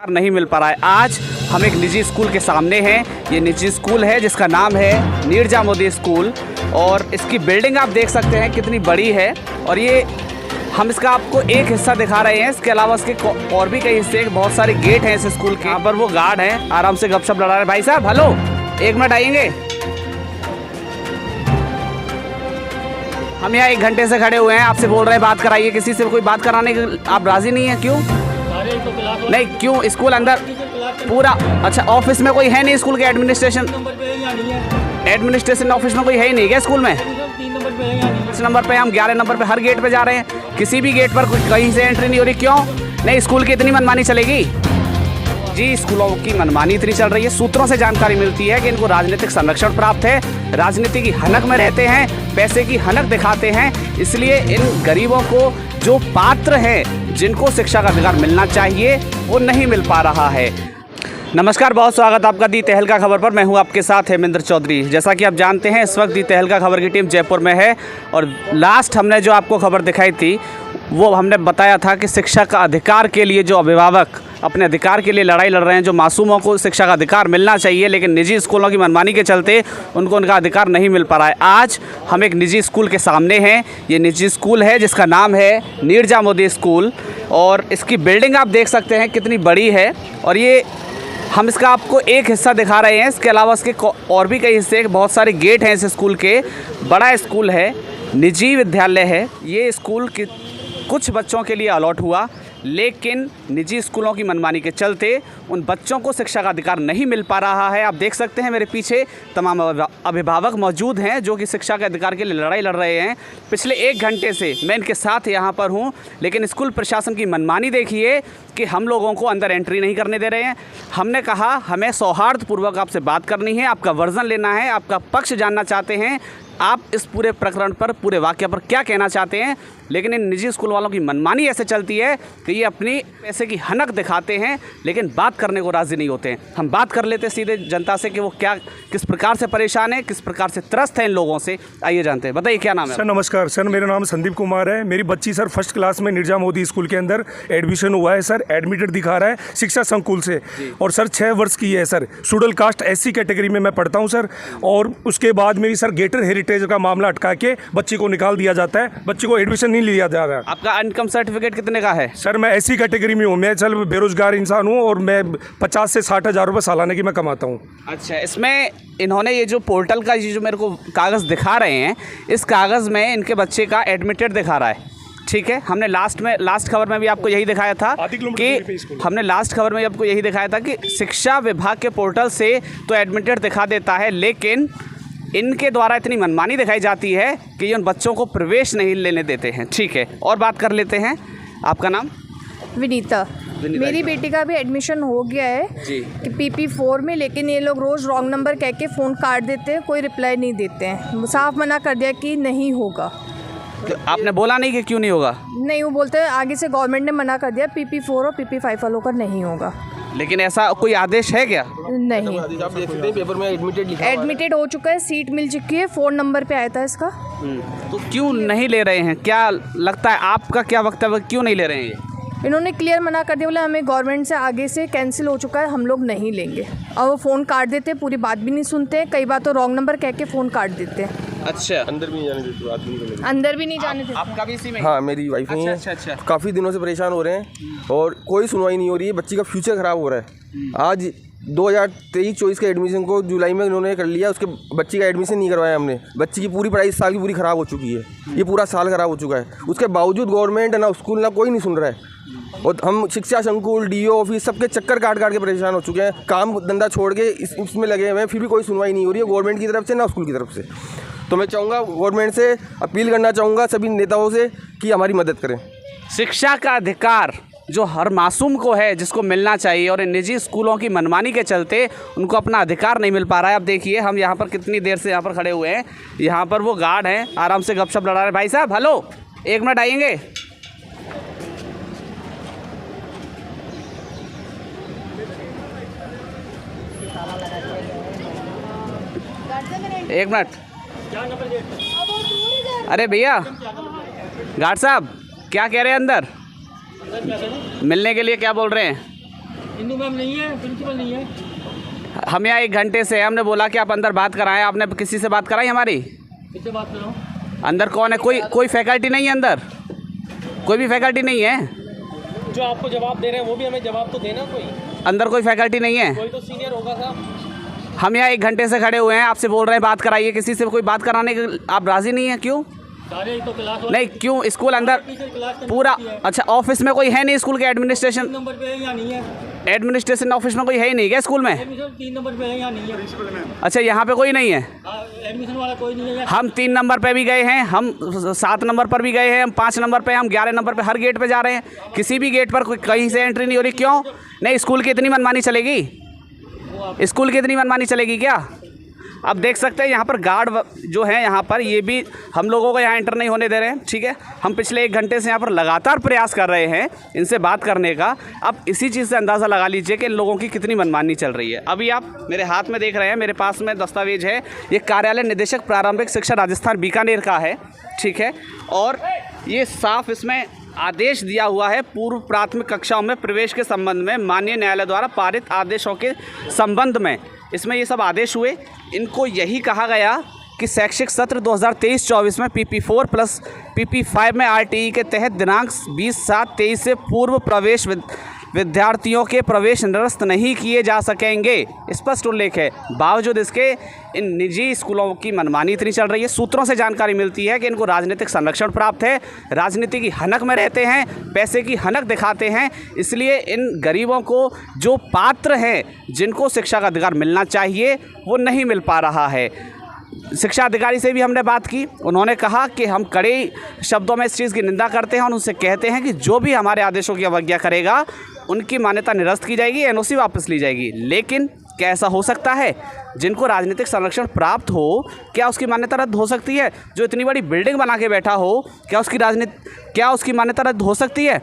नहीं मिल पा रहा है। आज हम एक निजी स्कूल के सामने हैं। ये निजी स्कूल है जिसका नाम है नीरजा मोदी स्कूल और इसकी बिल्डिंग आप देख सकते हैं कितनी बड़ी है। और ये हम इसका आपको एक हिस्सा दिखा रहे हैं, इसके अलावा इसके और भी कई हिस्से, बहुत सारे गेट हैं इस स्कूल के। यहाँ पर वो गार्ड हैं, आराम से गपशप लड़ा रहे हैं। भाई साहब हेलो, एक मिनट आएंगे। हम यहाँ 1 घंटे से खड़े हुए हैं, आपसे बोल रहे हैं बात कराइए। किसी से कोई बात कराने के आप राजी नहीं है, क्यों? नहीं क्यों? स्कूल अंदर पूरा अच्छा, ऑफिस में कोई है नहीं? स्कूल के एडमिनिस्ट्रेशन ऑफिस में कोई है ही नहीं क्या स्कूल में? 3 नंबर पे, हम 11 नंबर पे हर गेट पे जा रहे हैं, किसी भी गेट पर कहीं से एंट्री नहीं हो रही। क्यों नहीं? स्कूल की इतनी मनमानी चलेगी? जी, स्कूलों की मनमानी इतनी चल रही है। सूत्रों से जानकारी मिलती है कि इनको राजनीतिक संरक्षण प्राप्त है, राजनीति की हनक में रहते हैं, पैसे की हनक दिखाते हैं, इसलिए इन गरीबों को जो पात्र हैं, जिनको शिक्षा का अधिकार मिलना चाहिए, वो नहीं मिल पा रहा है। नमस्कार, बहुत स्वागत आपका दी तहलका खबर पर। मैं हूं आपके साथ हेमेंद्र चौधरी। जैसा कि आप जानते हैं, इस वक्त दी तहलका खबर की टीम जयपुर में है और लास्ट हमने जो आपको खबर दिखाई थी वो हमने बताया था कि शिक्षा का अधिकार के लिए जो अभिभावक अपने अधिकार के लिए लड़ाई लड़ रहे हैं, जो मासूमों को शिक्षा का अधिकार मिलना चाहिए, लेकिन निजी स्कूलों की मनमानी के चलते उनको उनका अधिकार नहीं मिल पा रहा है। आज हम एक निजी स्कूल के सामने हैं। ये निजी स्कूल है जिसका नाम है नीरजा मोदी स्कूल और इसकी बिल्डिंग आप देख सकते हैं कितनी बड़ी है। और ये हम इसका आपको एक हिस्सा दिखा रहे हैं, इसके अलावा इसके और भी कई हिस्से, बहुत सारे गेट हैं इस स्कूल के। बड़ा स्कूल है, निजी विद्यालय है। ये स्कूल कुछ बच्चों के लिए अलॉट हुआ, लेकिन निजी स्कूलों की मनमानी के चलते उन बच्चों को शिक्षा का अधिकार नहीं मिल पा रहा है। आप देख सकते हैं मेरे पीछे तमाम अभिभावक मौजूद हैं जो कि शिक्षा के अधिकार के लिए लड़ाई लड़ रहे हैं। पिछले 1 घंटे से मैं इनके साथ यहाँ पर हूँ, लेकिन स्कूल प्रशासन की मनमानी देखिए कि हम लोगों को अंदर एंट्री नहीं करने दे रहे हैं। हमने कहा हमें सौहार्दपूर्वक आपसे बात करनी है, आपका वर्जन लेना है, आपका पक्ष जानना चाहते हैं, आप इस पूरे प्रकरण पर, पूरे वाक़या पर क्या कहना चाहते हैं। लेकिन इन निजी स्कूल वालों की मनमानी ऐसे चलती है कि ये अपनी पैसे की हनक दिखाते हैं, लेकिन बात करने को राज़ी नहीं होते हैं। हम बात कर लेते सीधे जनता से कि वो किस प्रकार से परेशान है, किस प्रकार से त्रस्त है इन लोगों से। आइए जानते हैं। बताइए क्या नाम है? सर नमस्कार सर, मेरा नाम संदीप कुमार है। मेरी बच्ची सर फर्स्ट क्लास में नीरजा मोदी स्कूल के अंदर एडमिशन हुआ है सर। एडमिटेड दिखा रहा है शिक्षा संकुल से और सर 6 वर्ष की है sir. Schedule caste SC category में मैं पढ़ता हूँ सर। और उसके बाद मेरी सर गेटर हेरिटेज का मामला अटका के बच्ची को निकाल दिया जाता है, बच्ची को एडमिशन नहीं लिया जा रहा है। आपका इनकम सर्टिफिकेट कितने का है? सर मैं SC कैटेगरी में हूँ, मैं चल बेरोजगार इंसान हूँ और मैं 50 से 60 हज़ार रुपये सालाना की मैं कमाता हूँ। अच्छा, इसमें इन्होंने ये जो पोर्टल का ये जो मेरे को कागज़ दिखा रहे हैं, इस कागज़ में इनके बच्चे का एडमिटेड दिखा रहा है। ठीक है, हमने लास्ट खबर में भी आपको यही दिखाया था कि शिक्षा विभाग के पोर्टल से तो एडमिटेड दिखा देता है, लेकिन इनके द्वारा इतनी मनमानी दिखाई जाती है कि ये उन बच्चों को प्रवेश नहीं लेने देते हैं। ठीक है, और बात कर लेते हैं। आपका नाम? विनीता। मेरी बेटी का भी एडमिशन हो गया है जी कि PP4 में, लेकिन ये लोग रोज़ रॉन्ग नंबर कह के फ़ोन काट देते हैं, कोई रिप्लाई नहीं देते हैं। साफ मना कर दिया कि नहीं होगा। तो आपने बोला नहीं कि क्यों नहीं होगा? नहीं, वो बोलते हैं आगे से गवर्नमेंट ने मना कर दिया, PP4 और PP5 वालों का नहीं होगा। लेकिन ऐसा कोई आदेश है क्या? नहीं, आप देख सकते हैं पेपर में एडमिटेड हो चुका है, सीट मिल चुकी है, फ़ोन नंबर पे आया था इसका। तो क्यों नहीं ले रहे हैं? क्या लगता है, आपका क्या वक्तव्य, क्यों नहीं ले रहे हैं ये? इन्होंने क्लियर मना कर दिया, बोला हमें गवर्नमेंट से आगे से कैंसिल हो चुका है, हम लोग नहीं लेंगे। और वो फ़ोन काट देते हैं, पूरी बात भी नहीं सुनते, कई बार तो रॉन्ग नंबर कह के फ़ोन काट देते हैं। अच्छा, अंदर भी नहीं जाने देते, अंदर भी नहीं जाने देते। आपका भी इसी में? हाँ, मेरी वाइफ नहीं है। अच्छा। काफ़ी दिनों से परेशान हो रहे हैं और कोई सुनवाई नहीं हो रही है। बच्ची का फ्यूचर ख़राब हो रहा है। आज 2023-24 के एडमिशन को जुलाई में इन्होंने कर लिया, उसके बच्ची का एडमिशन नहीं करवाया हमने। बच्ची की पूरी पढ़ाई इस साल की पूरी ख़राब हो चुकी है, ये पूरा साल ख़राब हो चुका है। उसके बावजूद गवर्नमेंट ना स्कूल ना कोई नहीं सुन रहा है। और हम शिक्षा संकुल, DO ऑफिस सबके चक्कर काट के परेशान हो चुके हैं। काम धंधा छोड़ के इसमें लगे हुए हैं, फिर भी कोई सुनवाई नहीं हो रही है गवर्नमेंट की तरफ से ना स्कूल की तरफ से। तो मैं चाहूँगा, गवर्नमेंट से अपील करना चाहूँगा सभी नेताओं से कि हमारी मदद करें। शिक्षा का अधिकार जो हर मासूम को है, जिसको मिलना चाहिए, और इन निजी स्कूलों की मनमानी के चलते उनको अपना अधिकार नहीं मिल पा रहा है। अब देखिए, हम यहाँ पर कितनी देर से यहाँ पर खड़े हुए हैं, यहाँ पर वो गार्ड हैं, आराम से गपशप लड़ा रहे हैं। भाई साहब हेलो, 1 मिनट आएंगे। एक मिनट। अरे भैया, गार्ड साहब क्या कह रहे हैं? अंदर मिलने के लिए क्या बोल रहे हैं? इंदू मैम नहीं है, प्रिंसिपल नहीं है। हम यहाँ 1 घंटे से हमने बोला कि आप अंदर बात कराएं, आपने किसी से बात कराई हमारी? किससे बात कर रहा हूँ? अंदर कौन है? कोई फैकल्टी नहीं है अंदर, कोई भी फैकल्टी नहीं है। जो आपको जवाब दे रहे हैं वो भी हमें जवाब तो देना। कोई अंदर कोई फैकल्टी नहीं है। कोई तो सीनियर होगा साहब। हम यहाँ 1 घंटे से खड़े हुए हैं, आपसे बोल रहे हैं बात कराइए, किसी से कोई बात कराने के आप राज़ी नहीं है? क्यों सारे तो क्लास नहीं? क्यों स्कूल अंदर पूरा? अच्छा, ऑफिस में कोई है नहीं स्कूल के? एडमिनिस्ट्रेशन नंबर पे है या नहीं है? एडमिनिस्ट्रेशन ऑफिस में कोई है ही नहीं क्या स्कूल में? एडमिशन 3 नंबर पे है या नहीं है? अच्छा, यहाँ पे कोई नहीं है? एडमिशन वाला कोई नहीं है। हम 3 नंबर पे भी गए हैं, हम 7 नंबर पर भी गए हैं, हम 5 नंबर पे, हम 11 नंबर पे, हर गेट पे जा रहे हैं। किसी भी गेट पर कोई कहीं से एंट्री नहीं हो रही। क्यों नहीं? स्कूल की इतनी मनमानी चलेगी? स्कूल की इतनी मनमानी चलेगी क्या? अब देख सकते हैं यहाँ पर गार्ड जो है यहाँ पर, ये भी हम लोगों को यहाँ एंटर नहीं होने दे रहे हैं। ठीक है, हम पिछले 1 घंटे से यहाँ पर लगातार प्रयास कर रहे हैं इनसे बात करने का। अब इसी चीज़ से अंदाज़ा लगा लीजिए कि इन लोगों की कितनी मनमानी चल रही है। अभी आप मेरे हाथ में देख रहे हैं, मेरे पास में दस्तावेज है, ये कार्यालय निदेशक प्रारंभिक शिक्षा राजस्थान बीकानेर का है। ठीक है, और ये साफ इसमें आदेश दिया हुआ है पूर्व प्राथमिक कक्षाओं में प्रवेश के संबंध में माननीय न्यायालय द्वारा पारित आदेशों के संबंध में। इसमें ये सब आदेश हुए। इनको यही कहा गया कि शैक्षिक सत्र 2023-24 में PP4 प्लस PP5 में RTE के तहत दिनांक 20/7/23 से पूर्व प्रवेश विद्यार्थियों के प्रवेश निरस्त नहीं किए जा सकेंगे, स्पष्ट उल्लेख है। बावजूद इसके इन निजी स्कूलों की मनमानी इतनी चल रही है। सूत्रों से जानकारी मिलती है कि इनको राजनीतिक संरक्षण प्राप्त है, राजनीति की हनक में रहते हैं, पैसे की हनक दिखाते हैं, इसलिए इन गरीबों को जो पात्र हैं, जिनको शिक्षा का अधिकार मिलना चाहिए, वो नहीं मिल पा रहा है। शिक्षा अधिकारी से भी हमने बात की, उन्होंने कहा कि हम कड़े शब्दों में इस चीज़ की निंदा करते हैं और उनसे कहते हैं कि जो भी हमारे आदेशों की अवज्ञा करेगा उनकी मान्यता निरस्त की जाएगी, NOC वापस ली जाएगी। लेकिन क्या ऐसा हो सकता है? जिनको राजनीतिक संरक्षण प्राप्त हो, क्या उसकी मान्यता रद्द हो सकती है? जो इतनी बड़ी बिल्डिंग बना के बैठा हो, क्या उसकी मान्यता रद्द हो सकती है?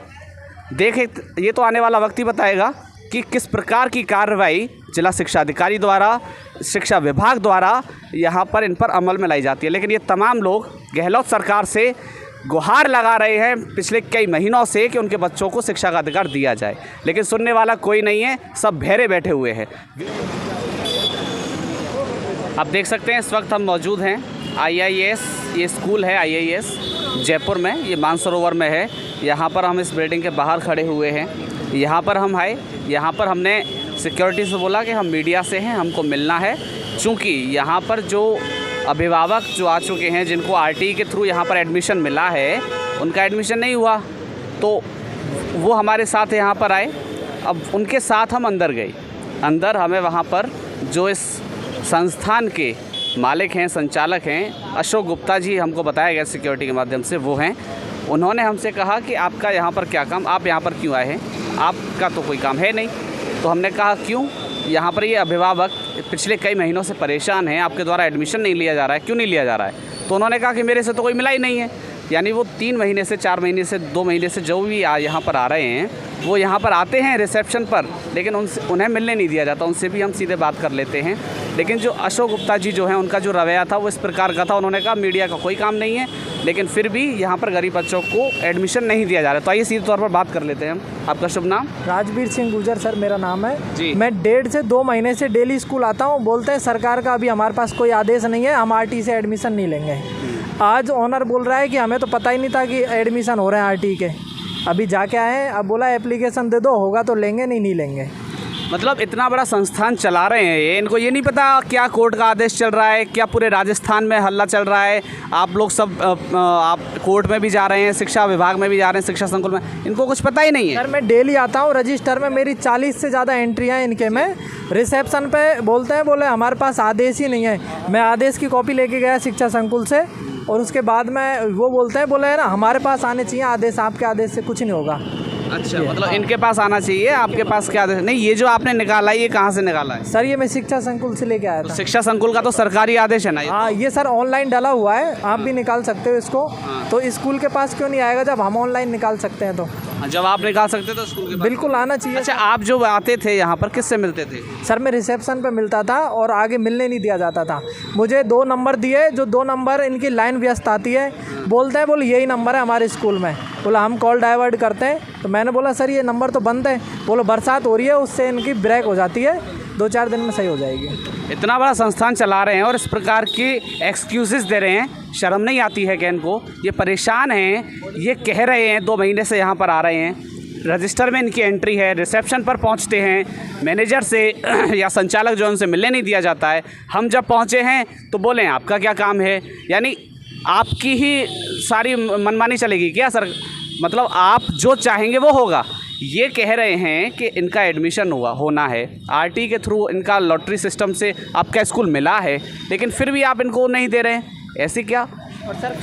देखें, ये तो आने वाला वक्त ही बताएगा कि किस प्रकार की कार्रवाई जिला शिक्षा अधिकारी द्वारा, शिक्षा विभाग द्वारा यहाँ पर इन पर अमल में लाई जाती है। लेकिन ये तमाम लोग गहलोत सरकार से गुहार लगा रहे हैं पिछले कई महीनों से कि उनके बच्चों को शिक्षा का अधिकार दिया जाए, लेकिन सुनने वाला कोई नहीं है, सब बहरे बैठे हुए हैं। आप देख सकते हैं इस वक्त हम मौजूद हैं IIS, ये स्कूल है IIS जयपुर में, ये मानसरोवर में है। यहाँ पर हम इस बिल्डिंग के बाहर खड़े हुए हैं। यहाँ पर हम आए, यहाँ पर हमने सिक्योरिटी से बोला कि हम मीडिया से हैं, हमको मिलना है, चूँकि यहाँ पर जो अभिभावक जो आ चुके हैं, जिनको RTE के थ्रू यहाँ पर एडमिशन मिला है, उनका एडमिशन नहीं हुआ, तो वो हमारे साथ यहाँ पर आए। अब उनके साथ हम अंदर गए। अंदर हमें वहाँ पर जो इस संस्थान के मालिक हैं, संचालक हैं, अशोक गुप्ता जी, हमको बताया गया सिक्योरिटी के माध्यम से, वो हैं। उन्होंने हमसे कहा कि आपका यहाँ पर क्या काम, आप यहाँ पर क्यों आए हैं? आपका तो कोई काम है नहीं। तो हमने कहा क्यों? यहाँ पर ये अभिभावक पिछले कई महीनों से परेशान हैं, आपके द्वारा एडमिशन नहीं लिया जा रहा है, क्यों नहीं लिया जा रहा है? तो उन्होंने कहा कि मेरे से तो कोई मिला ही नहीं है। यानी वो 3 महीने से, 4 महीने से, 2 महीने से जो भी यहाँ पर आ रहे हैं, वो यहाँ पर आते हैं रिसेप्शन पर, लेकिन उन्हें मिलने नहीं दिया जाता। उनसे भी हम सीधे बात कर लेते हैं। लेकिन जो अशोक गुप्ता जी जो हैं, उनका जो रवैया था वो इस प्रकार का था। उन्होंने कहा मीडिया का कोई काम नहीं है, लेकिन फिर भी यहाँ पर गरीब बच्चों को एडमिशन नहीं दिया जा रहा है। तो आइए सीधे तौर पर बात कर लेते हैं हम। आपका शुभ नाम? राजवीर सिंह गुजर सर मेरा नाम है जी। मैं 1.5 से 2 महीने से डेली स्कूल आता हूँ। बोलते हैं सरकार का अभी हमारे पास कोई आदेश नहीं है, हम RTE से एडमिशन नहीं लेंगे। आज ऑनर बोल रहा है कि हमें तो पता ही नहीं था कि एडमिशन हो रहे हैं RTE के। अभी जाके आए, अब बोला एप्लीकेशन दे दो, होगा तो लेंगे, नहीं लेंगे। मतलब इतना बड़ा संस्थान चला रहे हैं ये, इनको ये नहीं पता क्या कोर्ट का आदेश चल रहा है, क्या पूरे राजस्थान में हल्ला चल रहा है? आप लोग सब आप कोर्ट में भी जा रहे हैं, शिक्षा विभाग में भी जा रहे हैं, शिक्षा संकुल में, इनको कुछ पता ही नहीं है। सर मैं डेली आता हूँ, रजिस्टर में मेरी 40 से ज़्यादा एंट्रियाँ इनके में। रिसेप्शन पे बोलते हैं, बोले हमारे पास आदेश ही नहीं है। मैं आदेश की कॉपी लेके गया शिक्षा संकुल से, और उसके बाद में वो बोलते हैं, बोले है ना हमारे पास आने चाहिए आदेश, आपके आदेश से कुछ नहीं होगा। अच्छा, मतलब इनके पास आना चाहिए, आपके पास क्या आदेश नहीं? ये जो आपने निकाला है, ये कहाँ से निकाला है? सर ये मैं शिक्षा संकुल से लेके आया था। शिक्षा संकुल का तो सरकारी आदेश है ना? हाँ, ये सर ऑनलाइन डाला हुआ है, आप भी निकाल सकते हो इसको। तो स्कूल के पास क्यों नहीं आएगा जब हम ऑनलाइन निकाल सकते हैं? तो जब आप निकाल सकते तो स्कूल के पास। बिल्कुल आना चाहिए। अच्छा, आप जो आते थे यहाँ पर किससे मिलते थे? सर मैं रिसेप्शन पे मिलता था और आगे मिलने नहीं दिया जाता था। मुझे 2 नंबर दिए, जो 2 नंबर इनकी लाइन व्यस्त आती है, बोलते हैं बोले यही नंबर है हमारे स्कूल में। बोला हम कॉल डाइवर्ट करते हैं। तो मैंने बोला सर ये नंबर तो बंद है। बोलो बरसात हो रही है उससे इनकी ब्रेक हो जाती है, 2-4 दिन में सही हो जाएगी। इतना बड़ा संस्थान चला रहे हैं और इस प्रकार की एक्सक्यूज़ेस दे रहे हैं, शर्म नहीं आती है क्या इनको? ये परेशान हैं, ये कह रहे हैं 2 महीने से यहाँ पर आ रहे हैं, रजिस्टर में इनकी एंट्री है, रिसेप्शन पर पहुँचते हैं, मैनेजर से या संचालक जो उनसे मिलने नहीं दिया जाता है। हम जब पहुँचे हैं तो बोलें आपका क्या काम है, यानी आपकी ही सारी मनमानी चलेगी क्या सर? मतलब आप जो चाहेंगे वो होगा। ये कह रहे हैं कि इनका एडमिशन होना है, आरटी के थ्रू इनका लॉटरी सिस्टम से आपका स्कूल मिला है, लेकिन फिर भी आप इनको नहीं दे रहे हैं, ऐसे क्या?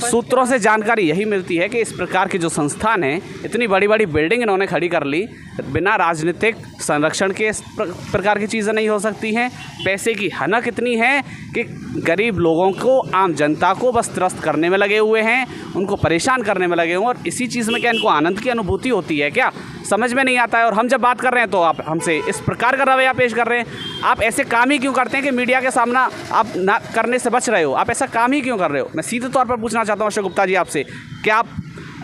सूत्रों से जानकारी यही मिलती है कि इस प्रकार के जो संस्थान हैं, इतनी बड़ी बड़ी बिल्डिंग इन्होंने खड़ी कर ली, बिना राजनीतिक संरक्षण के इस प्रकार की चीज़ें नहीं हो सकती हैं। पैसे की हनक इतनी है कि गरीब लोगों को, आम जनता को बस त्रस्त करने में लगे हुए हैं, उनको परेशान करने में लगे हुए हैं। और इसी चीज़ में क्या इनको आनंद की अनुभूति होती है क्या? समझ में नहीं आता है। और हम जब बात कर रहे हैं तो आप हमसे इस प्रकार का रवैया पेश कर रहे हैं। आप ऐसे काम ही क्यों करते हैं कि मीडिया के सामना आप ना करने से बच रहे हो? आप ऐसा काम ही क्यों कर रहे हो? मैं सीधे तौर पर पूछना चाहता हूँ अशोक गुप्ता जी आपसे, क्या आप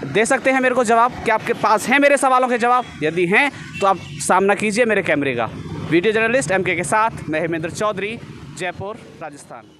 दे सकते हैं मेरे को जवाब? क्या आपके पास हैं मेरे सवालों के जवाब? यदि हैं तो आप सामना कीजिए मेरे कैमरे का। वीडियो जर्नलिस्ट MK के साथ मैं हेमेंद्र चौधरी, जयपुर, राजस्थान।